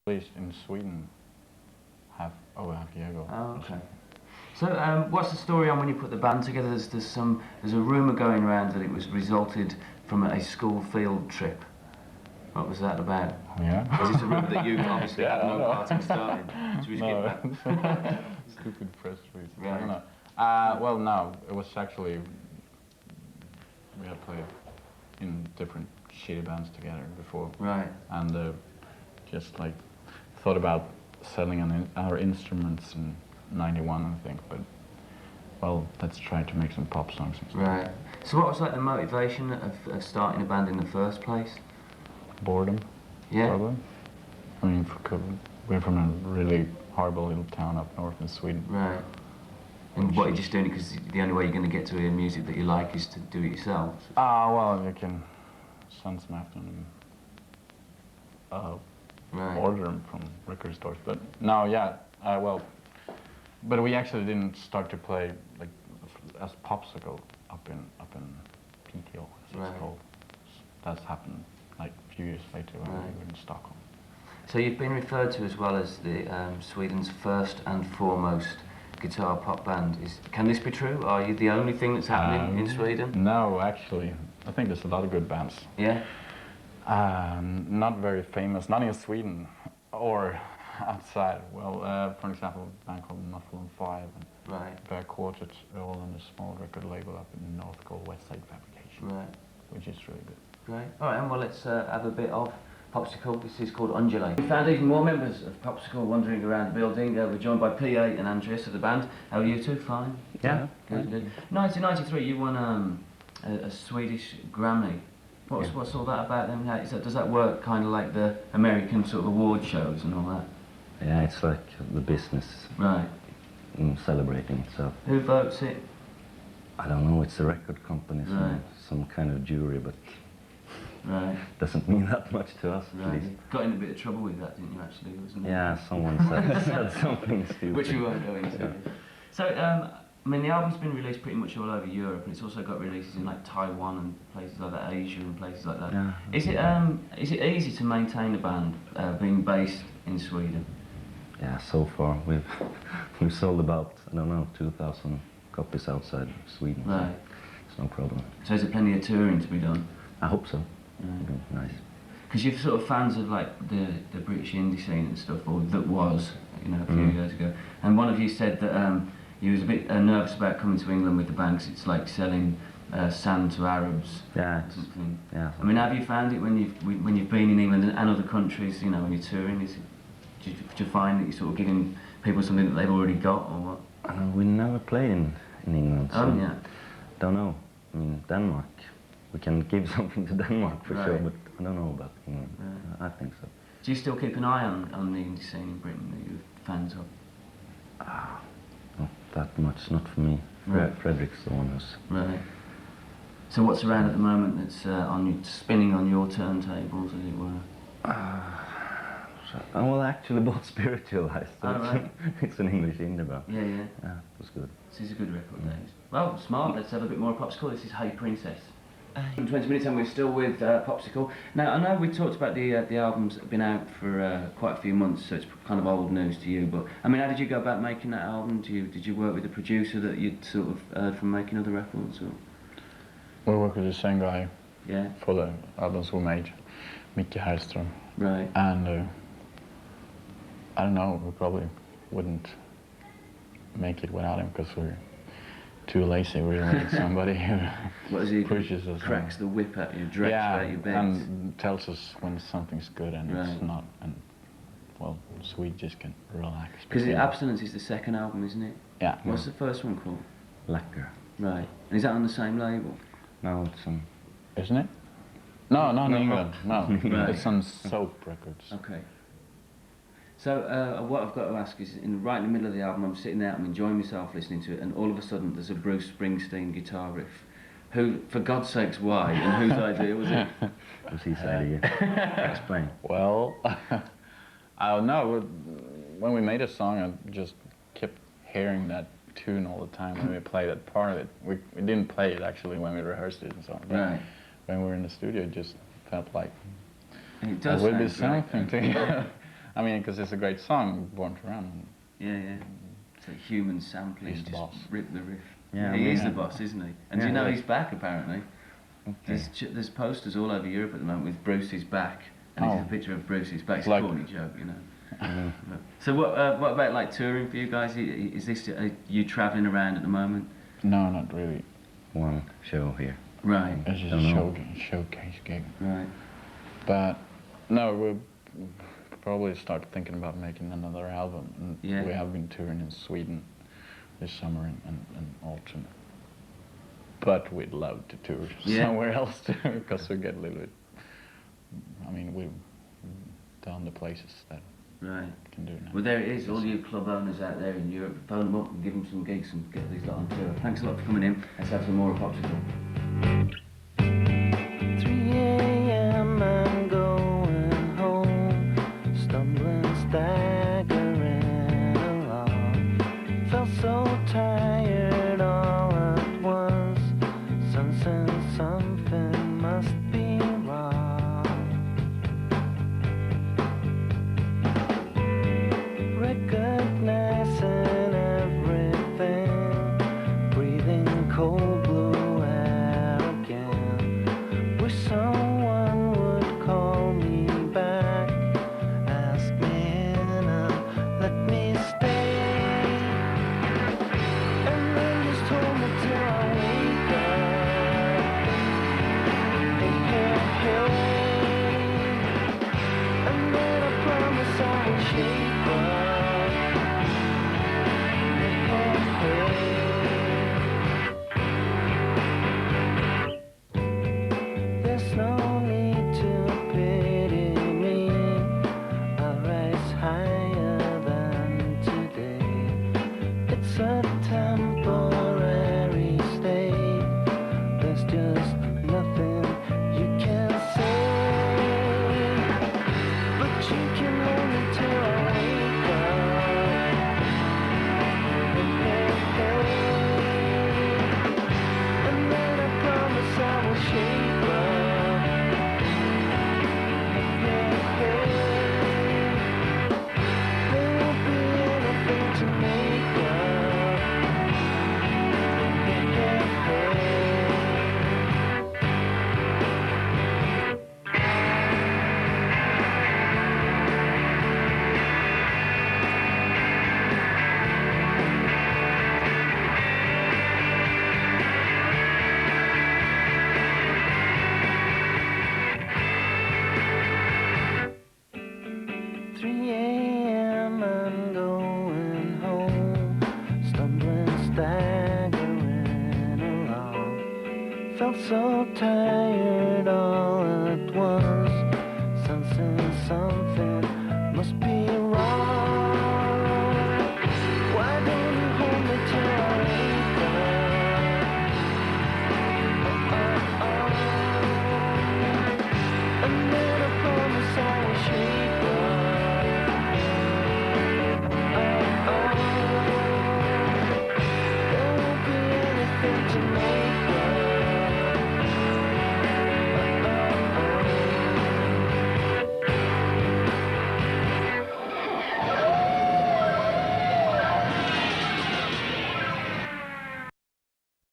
Released in Sweden half a year ago. Oh, okay. So, what's the story on when you put the band together? There's a rumour going around that it was resulted from a school field trip. What was that about? Yeah. Is it a rumour that you obviously had no part in starting? Should we skip that? Stupid press release. Right. I don't know. Well, no, it was actually we had played in different shitty bands together before. Right. And just like thought about selling our instruments in '91, I think, but well, let's try to make some pop songs instead. Right. So what was like the motivation of starting a band in the first place? Boredom. Yeah. Probably. I mean, we're from a really horrible little town up north in Sweden. Right. And what, you're just doing it because the only way you're going to get to hear music that you like is to do it yourself? Well, you can send some after them. Right. Order them from record stores, but no, yeah, well, but we actually didn't start to play like as Popsicle up in PTO, as Right. it's called. That's happened like a few years later when we were in Stockholm. So you've been referred to as well as the Sweden's first and foremost guitar pop band. Can this be true? Are you the only thing that's happening in Sweden? No, actually, I think there's a lot of good bands. Yeah. Not very famous, not in Sweden or outside. Well, for example, a band called Muffle and Five and Right. Bear Quartet, all on a small record label up in the north called West Side Fabrication, Right. which is really good. Great. All right, well, let's have a bit of Popsicle. This is called Undulate. We found even more members of Popsicle wandering around the building. We're joined by PA and Andreas of the band. How are you two? Fine? Yeah. Good, good. 1993, you won a Swedish Grammy. What's all that about then? Does that work kind of like the American sort of award shows and all that? Yeah, it's like the business Right. Celebrating itself. Who votes it? I don't know, it's a record company, Right. some kind of jury, but Right. doesn't mean that much to us, at Right. least. Got in a bit of trouble with that, didn't you, actually? Wasn't it? Yeah, someone said something stupid. Which we won't go into. Yeah. So, I mean, the album's been released pretty much all over Europe, and it's also got releases in like Taiwan and places like that, Asia and places like that. Yeah. Is it easy to maintain a band being based in Sweden? Yeah, so far we've sold about, I don't know, 2,000 copies outside Sweden. so Right. It's no problem. So is there plenty of touring to be done? I hope so. Right. It'd be nice. Because you're sort of fans of like the British indie scene and stuff, or that was, you know, a few years ago. And one of you said that you was a bit nervous about coming to England with the band 'cause it's like selling sand to Arabs. Yeah, Or something. yeah. I mean, have you found it when you've been in England and other countries, you know, when you're touring? Do you find that you're sort of giving people something that they've already got, or what? We never played in England, so Oh yeah. don't know. I mean, Denmark. We can give something to Denmark for sure, Right. but I don't know about England. Right. I think so. Do you still keep an eye on the indie scene in Britain that you're fans of? Not that much, not for me. Right. Frederick's the one who's... Right. So what's around at the moment that's spinning on your turntables, as it were? well, I actually bought Spiritualized. So Oh, right. it's an English indie band. Yeah, yeah. Yeah, it was good. This is a good record, Dave. Well, smart. Let's have a bit more of Popsicle. This is Hey Princess. In 20 minutes and we're still with Popsicle. Now, I know we talked about the album's been out for quite a few months, so it's kind of old news to you, but I mean, how did you go about making that album? Did you work with a producer that you'd sort of heard from making other records? Or? We work with the same guy Yeah. for the albums we made, Micke Hellström. Right. And I don't know, we probably wouldn't make it without him because we're too lazy. We really need somebody who What is he? pushes us. Cracks the whip at you, directs at your beds. and tells us when something's good and Right. it's not. And well, so we just can relax. Because Abstinence is the second album, isn't it? Yeah. What's the first one called? Lacquer. Right. And is that on the same label? No, it's on... Isn't it? No, not in England. No, Right. it's on Soap Records. Okay. So what I've got to ask is, right in the middle of the album, I'm sitting there, I'm enjoying myself listening to it, and all of a sudden there's a Bruce Springsteen guitar riff. Who, for God's sakes, why? And whose idea was it? It was his idea. Explain. Well, I don't know. When we made a song, I just kept hearing that tune all the time when we played that part of it. We didn't play it actually when we rehearsed it and so on. But Right. when we were in the studio, it just felt like And it there does would be sound great. something to I mean, because it's a great song, Born to Run. Yeah. It's like human sampling. He's the just boss. Rip the riff. Yeah, he I is mean, the boss, isn't he? And do Yeah, you know he he's is. back apparently? Okay. There's posters all over Europe at the moment with Bruce's back, and it's Oh. a picture of Bruce's back. It's a Like- corny joke, you know. Mhm. So what about like touring for you guys? Is this you travelling around at the moment? No, not really. One show here. Right. It's just Don't a know. showcase gig. Right. But no, we'll probably start thinking about making another album. And Yeah. we have been touring in Sweden this summer and autumn. But we'd love to tour Yeah. somewhere else too, because we get a little bit. I mean, we've done the places that Right. we can do now. Well, there it is. All you club owners out there in Europe, phone them up and give them some gigs and get these lot on tour. Thanks a lot for coming in. Let's have some more of Popsicle. 3 a.m. I'm going home, stumbling, staggering along. Felt so tired all at once, sensing something must be wrong. Recognizing everything, breathing cold blue air again. Wish someone would call me back, ask me in and let me stay, and then just hold me till I wake up. Hey, hey, hey. And then I promise I will shape up. Hey, hey, hey. There's no need to pity me. I'll rise higher than today. It's a temporary state. There's just nothing you can say. But you can hold me till I wake up. Hey, hey, hey. And then I promise I will shape up. Hey, hey, hey. There won't be anything to make up. Hey, hey, hey. Three a.m. I'm going home, stumbling, staggering along. Felt so tired all at once, sensing something must be wrong. Why don't you hold me till I wake up? And then I promise I will shake